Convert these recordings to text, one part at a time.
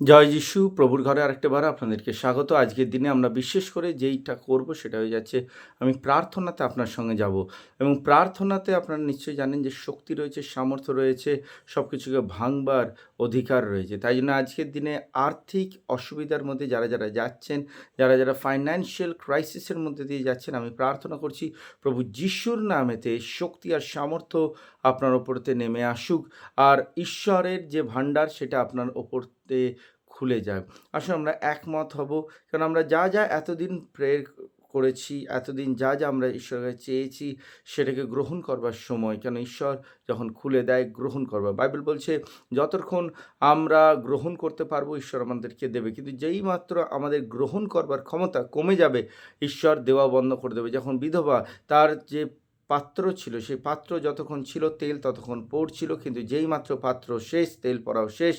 জয় যিশু। প্রভুর ঘরে আরেকটাবার আপনাদেরকে স্বাগত। আজকের দিনে আমরা বিশেষ করে যেইটা করব সেটা হয়ে যাচ্ছে, আমি প্রার্থনাতে আপনার সঙ্গে যাব। এবং প্রার্থনাতে আপনারা নিশ্চয়ই জানেন যে শক্তি রয়েছে, সামর্থ্য রয়েছে, সব কিছুকে ভাঙবার অধিকার রয়েছে। তাই জন্য আজকের দিনে আর্থিক অসুবিধার মধ্যে যারা যাচ্ছেন, যারা ফাইন্যান্সিয়াল ক্রাইসিসের মধ্যে দিয়ে যাচ্ছেন, আমি প্রার্থনা করছি প্রভু যিশুর নামেতে শক্তি আর সামর্থ্য আপনার ওপরতে নেমে আসুক। আর ঈশ্বরের যে ভাণ্ডার সেটা আপনার ওপরতে খুলে যাক। আসুন আমরা একমত হব, কারণ আমরা যা এতদিন প্রেয়ার করেছি, এতদিন যা আমরা ঈশ্বরের চেয়েছি সেটাকে গ্রহণ করবার সময়, কেন ঈশ্বর যখন খুলে দেয় গ্রহণ করবার, বাইবেল বলছে যতক্ষণ আমরা গ্রহণ করতে পারবো ঈশ্বর আমাদেরকে দেবে, কিন্তু যেই মাত্র আমাদের গ্রহণ করবার ক্ষমতা কমে যাবে ঈশ্বর দেওয়া বন্ধ করে দেবে। যখন বিধবা তার যে পাত্র ছিল, সেই পাত্র যতক্ষণ ছিল তেল ততক্ষণ পড়ছিল, কিন্তু যেই মাত্র পাত্র শেষ, তেল পড়াও শেষ,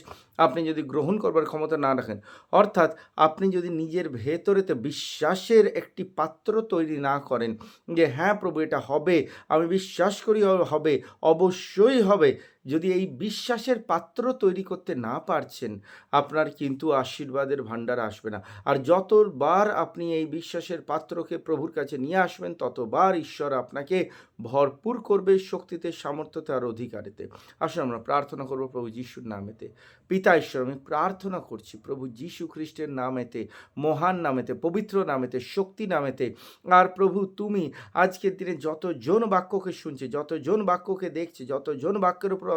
আপনি যদি গ্রহণ করবার ক্ষমতা না রাখেন, অর্থাৎ আপনি যদি নিজের ভেতরেতে বিশ্বাসের একটি পাত্র তৈরি না করেন যে হ্যাঁ প্রভু এটা হবে, আমি বিশ্বাস করি হবে, অবশ্যই হবে, যদি এই বিশ্বাসের পাত্র তৈরি করতে না পারছেন, আপনার কিন্তু আশীর্বাদের ভাণ্ডার আসবে না। আর যতবার আপনি এই বিশ্বাসের পাত্রকে প্রভুর কাছে নিয়ে আসবেন, ততবার ঈশ্বর আপনাকে ভরপুর করবে শক্তিতে, সামর্থ্যতে আর অধিকারেতে। আসলে আমরা প্রার্থনা করবো প্রভু যিশুর নামেতে। পিতা ঈশ্বর, আমি প্রার্থনা করছি প্রভু যিশু খ্রিস্টের নামেতে, মহান নামেতে, পবিত্র নামেতে, শক্তি নামেতে। আর প্রভু তুমি আজকের দিনে যতজন বাক্যকে শুনছে, যতজন বাক্যকে দেখছে, যতজন বাক্যের উপর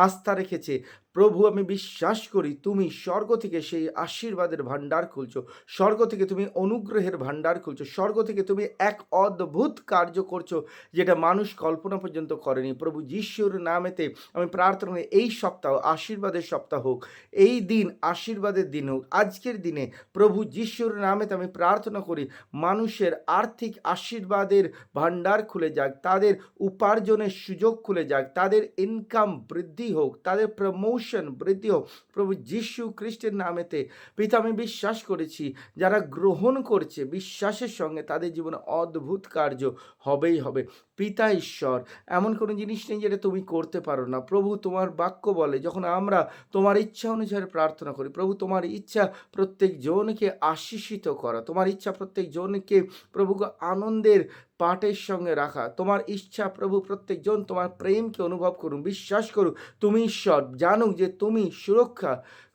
আস্থা রেখেছে, প্রভু আমি বিশ্বাস করি তুমি স্বর্গ থেকে সেই আশীর্বাদের ভাণ্ডার খুলছো, স্বর্গ থেকে তুমি অনুগ্রহের ভাণ্ডার খুলছো, স্বর্গ থেকে তুমি এক অদ্ভুত কার্য করছো যেটা মানুষ কল্পনা পর্যন্ত করেনি। প্রভু যিশুর নামেতে আমি প্রার্থনা করি এই সপ্তাহ আশীর্বাদের সপ্তাহ হোক, এই দিন আশীর্বাদের দিন হোক। আজকের দিনে প্রভু যিশুর নামেতে আমি প্রার্থনা করি মানুষের আর্থিক আশীর্বাদের ভাণ্ডার খুলে যাক, তাদের উপার্জনের সুযোগ খুলে যাক, তাদের ইনকাম বৃদ্ধি হোক, তাদের প্রমোশন বৃদ্ধি হোক প্রভু যিশু খ্রিস্টের নামেতে। পিতা আমি বিশ্বাস করেছি যারা গ্রহণ করছে বিশ্বাসের সঙ্গে, তাদের জীবনে অদ্ভুত কার্য হবেই হবে। পিতা ঈশ্বর, এমন কোনো জিনিস নেই যেটা তুমি করতে পারো না। প্রভু তোমার বাক্য বলে যখন আমরা তোমার ইচ্ছা অনুসারে প্রার্থনা করি, প্রভু তোমার ইচ্ছা প্রত্যেক জনকে আশীষিত করা, তোমার ইচ্ছা প্রত্যেক জনকে প্রভু আনন্দের পাটের সঙ্গে রাখা, তোমার ইচ্ছা প্রভু প্রত্যেকজন তোমার প্রেমকে অনুভব করুন, বিশ্বাস করুন তুমি ঈশ্বর, জানুক যে তুমি সুরক্ষা।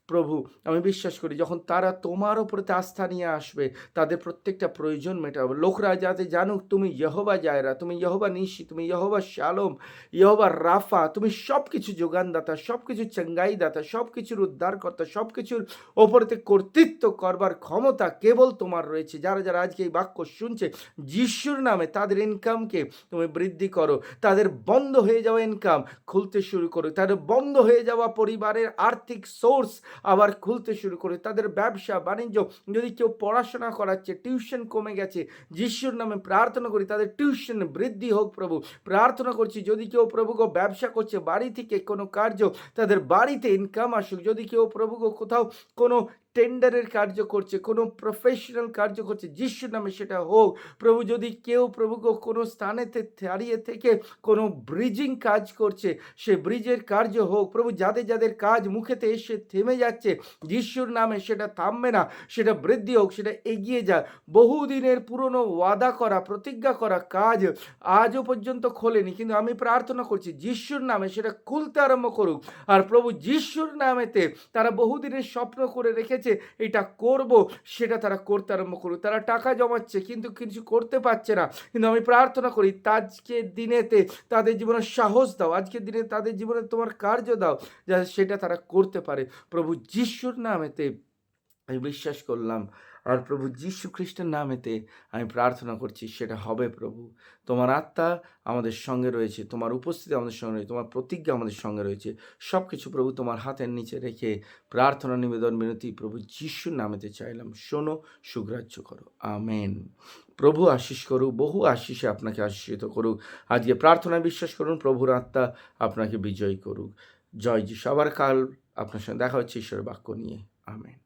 প্রভু আমি বিশ্বাস করি যখন তারা তোমার ওপরে আস্থা নিয়ে আসবে, তাদের প্রত্যেকটা প্রয়োজন মেটাবে। লোকরা যাতে জানুক তুমি ইয়েহোবা জায়রা, তুমি ইয়েহোবা নিশি, তুমি ইয়েহোবা শালোম, ইয়েহোবা রাফা, তুমি সব কিছু যোগানদাতা, সব কিছু চাঙ্গাই দাতা, সব কিছুর উদ্ধারকর্তা, সব কিছুর ওপরেতে কর্তৃত্ব করবার ক্ষমতা কেবল তোমার রয়েছে। যারা আজকে এই বাক্য শুনছে, যিশুর নামে তাদের ইনকামকে তুমি বৃদ্ধি করো, তাদের বন্ধ হয়ে যাওয়া ইনকাম খুলতে শুরু করো, তাদের বন্ধ হয়ে যাওয়া পরিবারের আর্থিক সোর্স আবার খুলতে শুরু করে, তাদের ব্যবসা বাণিজ্য, যদি কেউ পড়াশোনা করাচ্ছে টিউশন কমে গেছে, যিশুর নামে প্রার্থনা করি তাদের টিউশন বৃদ্ধি হোক। প্রভু প্রার্থনা করছি যদি কেউ প্রভুকে ব্যবসা করছে বাড়ি থেকে কোনো কার্য, তাদের বাড়িতে ইনকাম আসুক। যদি কেউ প্রভুকে কোথাও কোনো টেন্ডারের কার্য করছে, কোনো প্রফেশনাল কার্য করছে, যিশুর নামে সেটা হোক। প্রভু যদি কেউ প্রভুকে কোনো স্থানেতে দাঁড়িয়ে থেকে কোনো ব্রিজিং কাজ করছে, সে ব্রিজের কার্য হোক। প্রভু যাদের কাজ মুখেতে এসে থেমে যাচ্ছে, যিশুর নামে সেটা থামবে না, সেটা বৃদ্ধি হোক, সেটা এগিয়ে যায়। বহুদিনের পুরনো ওয়াদা করা, প্রতিজ্ঞা করা কাজ আজও পর্যন্ত খোলেনি, কিন্তু আমি প্রার্থনা করছি যিশুর নামে সেটা খুলতে আরম্ভ করুক। আর প্রভু যিশুর নামেতে তারা বহুদিনের স্বপ্ন করে রেখেছে এটা করব, সেটা তারা করতে আরম্ভ করুক। তারা টাকা জমাচ্ছে কিন্তু কিছু করতে পারছে না, কিন্তু আমি প্রার্থনা করি আজকের দিনেতে তাদের জীবনে সাহস দাও, আজকের দিনে তাদের জীবনে তোমার কার্য দাও, যাতে সেটা তারা করতে পারে। প্রভু যিশুর নামেতে আমি বিশ্বাস করলাম, আর প্রভু যীশু খ্রিস্টের নামেতে আমি প্রার্থনা করছি সেটা হবে। প্রভু তোমার আত্মা আমাদের সঙ্গে রয়েছে, তোমার উপস্থিতি আমাদের সঙ্গে রয়েছে, তোমার প্রতিজ্ঞা আমাদের সঙ্গে রয়েছে। সব কিছু প্রভু তোমার হাতের নিচে রেখে প্রার্থনা নিবেদন বিনতি প্রভু যিশুর নামেতে চাইলাম, শোনো, সুগ্রাহ্য করো, আমেন। প্রভু আশীষ করুক, বহু আশীষে আপনাকে আশীষিত করুক। আজকে প্রার্থনায় বিশ্বাস করুন, প্রভুর আত্মা আপনাকে বিজয়ী করুক। জয় যিশু। আবার কাল আপনার সঙ্গে দেখা হচ্ছে ঈশ্বরের বাক্য নিয়ে। আমেন।